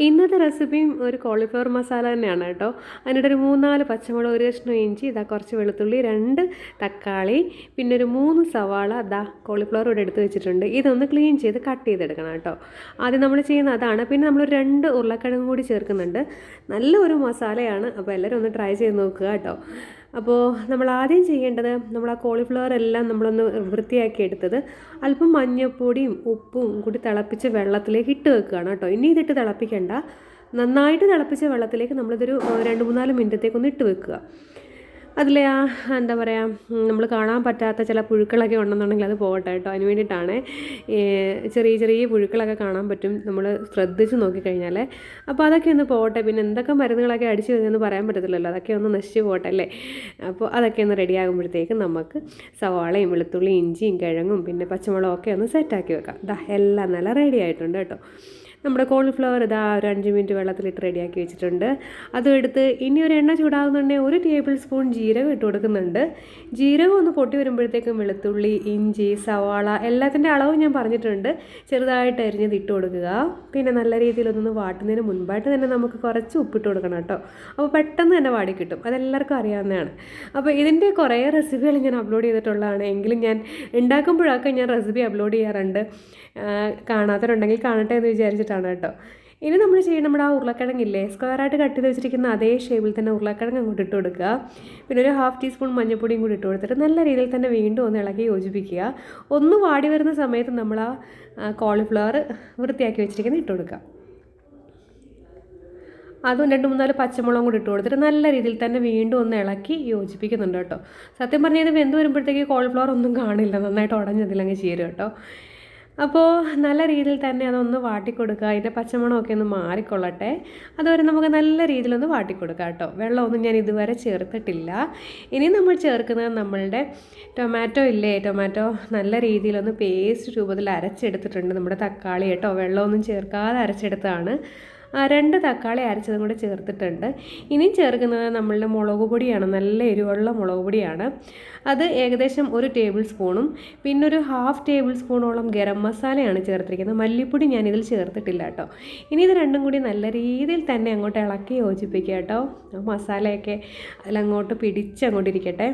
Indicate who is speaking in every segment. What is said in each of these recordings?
Speaker 1: ഇന്നത്തെ റെസിപ്പിയും ഒരു കോളിഫ്ലവർ മസാല തന്നെയാണ് കേട്ടോ. അതിനിടെ ഒരു 3-4 പച്ചമുളക്, ഒരു കഷ്ണം ഇഞ്ചി, ഇതാ കുറച്ച് വെളുത്തുള്ളി, 2 തക്കാളി, പിന്നെ ഒരു 3 സവാള, ഇതാ കോളിഫ്ലവർ ഇവിടെ എടുത്ത് വെച്ചിട്ടുണ്ട്. ഇതൊന്ന് ക്ലീൻ ചെയ്ത് കട്ട് ചെയ്തെടുക്കണം കേട്ടോ. ആദ്യം നമ്മൾ ചെയ്യുന്ന അതാണ്. പിന്നെ നമ്മൾ 2 ഉരുളക്കിഴങ്ങ് കൂടി ചേർക്കുന്നുണ്ട്. നല്ലൊരു മസാലയാണ്. അപ്പോൾ എല്ലാവരും ഒന്ന് ട്രൈ ചെയ്ത് നോക്കുക കേട്ടോ. അപ്പോൾ നമ്മൾ ആദ്യം ചെയ്യേണ്ടത്, നമ്മൾ ആ കോളിഫ്ലവർ എല്ലാം നമ്മളൊന്ന് വൃത്തിയാക്കി എടുത്തത് അല്പം മഞ്ഞൾപ്പൊടിയും ഉപ്പും കൂടി തിളപ്പിച്ച് വെള്ളത്തിലേക്ക് ഇട്ട് വെക്കുകയാണ് കേട്ടോ. ഇനി ഇതിട്ട് തിളപ്പിക്കേണ്ട, നന്നായിട്ട് തിളപ്പിച്ച വെള്ളത്തിലേക്ക് നമ്മളിതൊരു 2-3-4 മിനിറ്റത്തേക്കൊന്ന് ഇട്ട് വെക്കുക. അതിലെ എന്താ പറയുക, നമ്മൾ കാണാൻ പറ്റാത്ത ചില പുഴുക്കളൊക്കെ ഉണ്ടെന്നുണ്ടെങ്കിൽ അത് പോകട്ടെ കേട്ടോ. അതിന് വേണ്ടിയിട്ടാണ്. ചെറിയ ചെറിയ പുഴുക്കളൊക്കെ കാണാൻ പറ്റും നമ്മൾ ശ്രദ്ധിച്ച് നോക്കിക്കഴിഞ്ഞാൽ. അപ്പോൾ അതൊക്കെ ഒന്ന് പോകട്ടെ. പിന്നെ എന്തൊക്കെ മരുന്നുകളൊക്കെ അടിച്ച് വരുന്നതെന്ന് പറയാൻ പറ്റത്തില്ലല്ലോ, അതൊക്കെ ഒന്ന് നശിച്ച് പോകട്ടെ അല്ലേ. അപ്പോൾ അതൊക്കെ ഒന്ന് റെഡി ആകുമ്പോഴത്തേക്കും നമുക്ക് സവാളയും വെളുത്തുള്ളിയും ഇഞ്ചിയും കിഴങ്ങും പിന്നെ പച്ചമുളകും ഒക്കെ ഒന്ന് സെറ്റാക്കി വെക്കാം. ഇതാ എല്ലാം നല്ല റെഡി ആയിട്ടുണ്ട് കേട്ടോ. നമ്മുടെ കോളിഫ്ലവർ ഇതാ ഒരു 5 മിനിറ്റ് വെള്ളത്തിലിട്ട് റെഡിയാക്കി വെച്ചിട്ടുണ്ട്. അതും എടുത്ത് ഇനി ഒരു എണ്ണ ചൂടാകുന്നുണ്ടെങ്കിൽ 1 ടേബിൾ സ്പൂൺ ജീരകം ഇട്ട് കൊടുക്കുന്നുണ്ട്. ജീരകം ഒന്ന് പൊട്ടി വരുമ്പോഴത്തേക്കും വെളുത്തുള്ളി, ഇഞ്ചി, സവാള എല്ലാത്തിൻ്റെ അളവ് ഞാൻ പറഞ്ഞിട്ടുണ്ട്. ചെറുതായിട്ട് അരിഞ്ഞത് ഇട്ട് കൊടുക്കുക. പിന്നെ നല്ല രീതിയിലൊന്ന് വാട്ടുന്നതിന് മുൻപായിട്ട് തന്നെ നമുക്ക് കുറച്ച് ഉപ്പിട്ട് കൊടുക്കണം കേട്ടോ. അപ്പോൾ പെട്ടെന്ന് തന്നെ വാടി കിട്ടും. അതെല്ലാവർക്കും അറിയാവുന്നതാണ്. അപ്പോൾ ഇതിൻ്റെ കുറേ റെസിപ്പികൾ ഞാൻ അപ്ലോഡ് ചെയ്തിട്ടുള്ളതാണ്. എങ്കിലും ഞാൻ ഉണ്ടാക്കുമ്പോഴൊക്കെ ഞാൻ റെസിപ്പി അപ്ലോഡ് ചെയ്യാറുണ്ട്. കാണാത്തവരുണ്ടെങ്കിൽ കാണട്ടെ എന്ന് വിചാരിച്ചിട്ടാണ് കേട്ടോ. ഇനി നമ്മൾ ചെയ്യണം, നമ്മുടെ ആ ഉരുളക്കിഴങ്ങില്ലേ, സ്ക്വയറായിട്ട് കട്ട് ചെയ്ത് വെച്ചിരിക്കുന്ന അതേ ഷേപ്പിൽ തന്നെ ഉരുളക്കിഴങ്ങ് അങ്ങോട്ട് ഇട്ട് കൊടുക്കുക. പിന്നെ ഒരു 1/2 ടീസ്പൂൺ മഞ്ഞൾപ്പൊടിയും കൂടി ഇട്ട് കൊടുത്തിട്ട് നല്ല രീതിയിൽ തന്നെ വീണ്ടും ഒന്ന് ഇളക്കി യോജിപ്പിക്കുക. ഒന്ന് വാടി വരുന്ന സമയത്ത് നമ്മൾ ആ കോളിഫ്ലവർ വൃത്തിയാക്കി വെച്ചിരിക്കുന്നത് ഇട്ട് കൊടുക്കുക. അതും 2-3-4 പച്ചമുളകും കൂടി ഇട്ട് കൊടുത്തിട്ട് നല്ല രീതിയിൽ തന്നെ വീണ്ടും ഒന്ന് ഇളക്കി യോജിപ്പിക്കുന്നുണ്ട് കേട്ടോ. സത്യം പറഞ്ഞാൽ ഇത് വെന്ത് വരുമ്പോഴത്തേക്ക് കോളിഫ്ലവർ ഒന്നും കാണില്ല, നന്നായിട്ട് ഉടഞ്ഞതില്ലെങ്കിൽ ചേരും കേട്ടോ. അപ്പോൾ നല്ല രീതിയിൽ തന്നെ അതൊന്ന് വാട്ടിക്കൊടുക്കുക. അതിൻ്റെ പച്ചമണമൊക്കെ ഒന്ന് മാറിക്കൊള്ളട്ടെ. അതുവരെ നമുക്ക് നല്ല രീതിയിലൊന്ന് വാട്ടിക്കൊടുക്കാം കേട്ടോ. വെള്ളമൊന്നും ഞാൻ ഇതുവരെ ചേർത്തിട്ടില്ല. ഇനി നമ്മൾ ചേർക്കുന്നത് നമ്മളുടെ ടൊമാറ്റോ ഇല്ലേ, ടൊമാറ്റോ നല്ല രീതിയിലൊന്ന് പേസ്റ്റ് രൂപത്തിൽ അരച്ചെടുത്തിട്ടുണ്ട്. നമ്മുടെ തക്കാളി കേട്ടോ, വെള്ളമൊന്നും ചേർക്കാതെ അരച്ചെടുത്തതാണ്. 2 തക്കാളി അരച്ചതും കൂടെ ചേർത്തിട്ടുണ്ട്. ഇനിയും ചേർക്കുന്നത് നമ്മളുടെ മുളക് പൊടിയാണ്, നല്ല എരിവുള്ള മുളക് പൊടിയാണ്. അത് ഏകദേശം 1 ടേബിൾ സ്പൂണും പിന്നെ ഒരു 1/2 ടേബിൾ സ്പൂണോളം ഗരം മസാലയാണ് ചേർത്തിരിക്കുന്നത്. മല്ലിപ്പൊടി ഞാനിതിൽ ചേർത്തിട്ടില്ല കേട്ടോ. ഇനി ഇത് രണ്ടും കൂടി നല്ല രീതിയിൽ തന്നെ അങ്ങോട്ട് ഇളക്കി യോജിപ്പിക്കുക കേട്ടോ. മസാലയൊക്കെ അതിലങ്ങോട്ട് പിടിച്ചങ്ങോട്ടിരിക്കട്ടെ.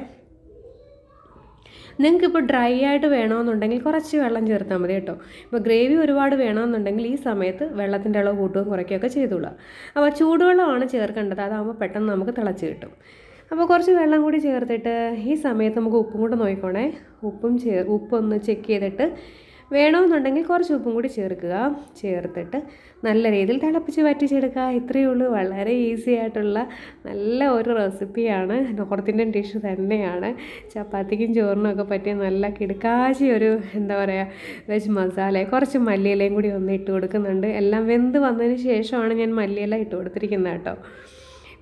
Speaker 1: നിങ്ങൾക്കിപ്പോൾ ഡ്രൈ ആയിട്ട് വേണമെന്നുണ്ടെങ്കിൽ കുറച്ച് വെള്ളം ചേർത്താൽ മതി കേട്ടോ. ഇപ്പോൾ ഗ്രേവി ഒരുപാട് വേണമെന്നുണ്ടെങ്കിൽ ഈ സമയത്ത് വെള്ളത്തിൻ്റെ അളവ് കൂട്ടുകയും കുറയ്ക്കുകയൊക്കെ ചെയ്തോളാം. അപ്പോൾ ചൂടുവെള്ളമാണ് ചേർക്കേണ്ടത്, അതാകുമ്പോൾ പെട്ടെന്ന് നമുക്ക് തിളച്ച് കിട്ടും. അപ്പോൾ കുറച്ച് വെള്ളം കൂടി ചേർത്തിട്ട് ഈ സമയത്ത് നമുക്ക് ഉപ്പും കൂടെ നോക്കിക്കോണേ. ഉപ്പൊന്ന് ചെക്ക് ചെയ്തിട്ട് വേണമെന്നുണ്ടെങ്കിൽ കുറച്ച് ഉപ്പും കൂടി ചേർത്തിട്ട് നല്ല രീതിയിൽ തിളപ്പിച്ച് വറ്റിച്ചെടുക്കുക. ഇത്രയേ ഉള്ളൂ. വളരെ ഈസി ആയിട്ടുള്ള നല്ല ഒരു റെസിപ്പിയാണ്. നോർത്ത് ഇന്ത്യൻ ഡിഷ് തന്നെയാണ്. ചപ്പാത്തിക്കും ചോറിനും ഒക്കെ പറ്റിയ നല്ല കിടുക്കാച്ചി ഒരു എന്താ പറയുക വെജ് മസാല. കുറച്ച് മല്ലിയിലയും കൂടി ഒന്ന് ഇട്ട് കൊടുക്കുന്നുണ്ട്. എല്ലാം വെന്ത് വന്നതിന് ശേഷമാണ് ഞാൻ മല്ലിയില ഇട്ട് കൊടുത്തിരിക്കുന്നത് കേട്ടോ.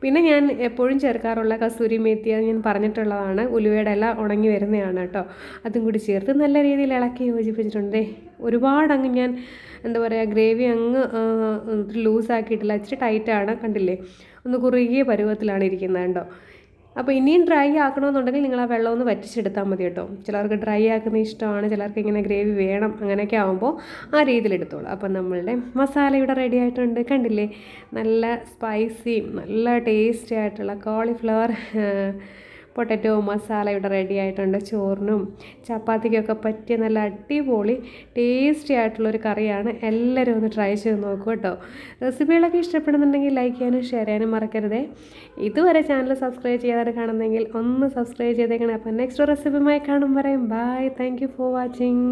Speaker 1: പിന്നെ ഞാൻ എപ്പോഴും ചേർക്കാറുള്ള കസൂരി മേത്തി, അത് ഞാൻ പറഞ്ഞിട്ടുള്ളതാണ്. ഉലുവയുടെ ഇല ഉണങ്ങി വരുന്നതാണ് കേട്ടോ. അതും കൂടി ചേർത്ത് നല്ല രീതിയിൽ ഇളക്കി യോജിപ്പിച്ചിട്ടുണ്ട്. ഒരുപാട് അങ്ങ് ഞാൻ എന്താ പറയുക ഗ്രേവി അങ്ങ് ലൂസാക്കിയിട്ടില്ല, ഇച്ചിരി ടൈറ്റാണ്, കണ്ടില്ലേ, ഒന്ന് കുറുകിയ പരുവത്തിലാണ് ഇരിക്കുന്നത് കേട്ടോ. അപ്പോൾ ഇനിയും ഡ്രൈ ആക്കണമെന്നുണ്ടെങ്കിൽ നിങ്ങൾ ആ വെള്ളം ഒന്ന് വറ്റിച്ചെടുത്താൽ മതി കേട്ടോ. ചിലർക്ക് ഡ്രൈ ആക്കുന്ന ഇഷ്ടമാണ്, ചിലർക്ക് ഇങ്ങനെ ഗ്രേവി വേണം, അങ്ങനെയൊക്കെ ആകുമ്പോൾ ആ രീതിയിൽ എടുത്തോളൂ. അപ്പം നമ്മളുടെ മസാല ഇവിടെ റെഡി ആയിട്ടുണ്ട്, കണ്ടില്ലേ, നല്ല സ്പൈസി നല്ല ടേസ്റ്റി ആയിട്ടുള്ള കോളിഫ്ലവർ പൊട്ടറ്റോ മസാല ഇവിടെ റെഡി ആയിട്ടുണ്ട്. ചോറിനും ചപ്പാത്തിക്കൊക്കെ പറ്റിയ നല്ല അടിപൊളി ടേസ്റ്റി ആയിട്ടുള്ളൊരു കറിയാണ്. എല്ലാവരും ഒന്ന് ട്രൈ ചെയ്ത് നോക്കൂ കേട്ടോ. റെസിപ്പികളൊക്കെ ഇഷ്ടപ്പെടുന്നുണ്ടെങ്കിൽ ലൈക്ക് ചെയ്യാനും ഷെയർ ചെയ്യാനും മറക്കരുതേ. ഇതുവരെ ചാനൽ സബ്സ്ക്രൈബ് ചെയ്യാതെ കാണുന്നെങ്കിൽ ഒന്ന് സബ്സ്ക്രൈബ് ചെയ്തേക്കണം. അപ്പോൾ നെക്സ്റ്റ് റെസിപ്പിയുമായി കാണും വരെയും bye. Thank you for watching.